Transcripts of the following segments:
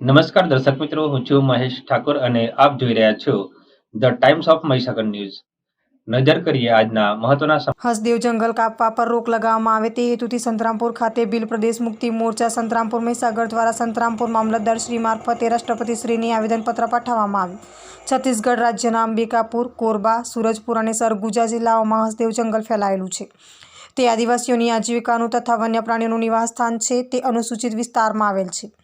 નમસ્કાર દર્શક મિત્રો, હું છું મહેશ ઠાકોર અને આપ જોઈ રહ્યા છો the times of Mahisagar news. નજર કરીએ આજના મહત્વના હસદેવ જંગલ કાપવા પર રોક લગાવવામાં આવે તે હેતુથી સંતરામપુર ખાતે ભીલ પ્રદેશ મુક્તિ મોરચા સંતરામપુર મહીસાગર દ્વારા સંતરામપુર મામલતદાર શ્રી મારફતે રાષ્ટ્રપતિશ્રીને આવેદનપત્ર પાઠવવામાં આવ્યું. છત્તીસગઢ રાજ્યના અંબિકાપુર, કોરબા, સૂરજપુર અને સરગુજા જિલ્લાઓમાં હસદેવ જંગલ ફેલાયેલું છે. તે આદિવાસીઓની આજીવિકાનું તથા વન્ય પ્રાણીઓનું નિવાસસ્થાન છે. તે અનુસૂચિત વિસ્તારમાં આવેલ છે.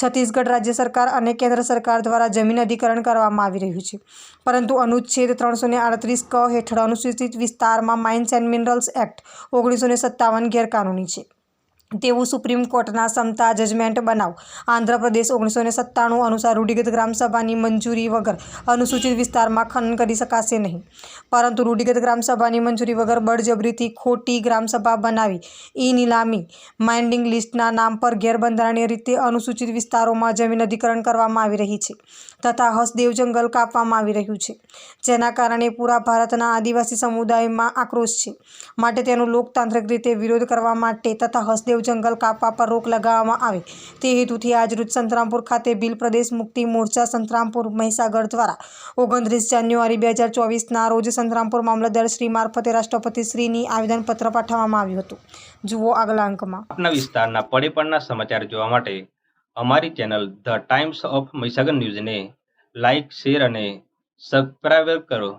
છત્તીસગઢ રાજ્ય સરકાર અને કેન્દ્ર સરકાર દ્વારા જમીન અધિગ્રહણ કરવામાં આવી રહ્યું છે, પરંતુ અનુચ્છેદ 338 ક હેઠળ અનુસૂચિત વિસ્તારમાં માઇન્સ એન્ડ મિનરલ્સ એક્ટ 1957 ગેરકાનૂની છે તેવું સુપ્રીમ કોર્ટના સમતા જજમેન્ટ બનાવ આંધ્રપ્રદેશ 1997 અનુસાર રૂઢિગત ગ્રામસભાની મંજૂરી વગર અનુસૂચિત વિસ્તારમાં ખનન કરી શકાશે નહીં, પરંતુ રૂઢિગત ગ્રામસભાની મંજૂરી વગર બળજબરીથી ખોટી ગ્રામસભા બનાવી ઈ-નીલામી માઇન્ડિંગ લિસ્ટના નામ પર ગેરબંધારણીય રીતે અનુસૂચિત વિસ્તારોમાં જમીન અધિગ્રહણ કરવામાં આવી રહી છે તથા હસદેવ જંગલ કાપવામાં આવી રહ્યું છે, જેના કારણે પૂરા ભારતના આદિવાસી સમુદાયમાં આક્રોશ છે. માટે તેનો લોકતાંત્રિક રીતે વિરોધ કરવા માટે તથા હસદેવ જંગલ કાપવા પર રોક લગાવવામાં આવે તે હેતુથી આજરોજ સંતરામપુર ખાતે ભીલ પ્રદેશ મુક્તિ મોરચા સંતરામપુર મહીસાગર દ્વારા 29 જાન્યુઆરી 2024ના રોજ સંતરામપુર મામલતદાર શ્રી મારફતે રાષ્ટ્રપતિશ્રીની આવેદનપત્ર પાઠવવામાં આવ્યું હતું. જુઓ આગલા અંકમાં. આપના વિસ્તારના પડે સમાચાર જોવા માટે અમારી channel the times of Mahisagar ન્યૂઝને લાઇક, શેર અને સબસ્ક્રાઇબ કરો.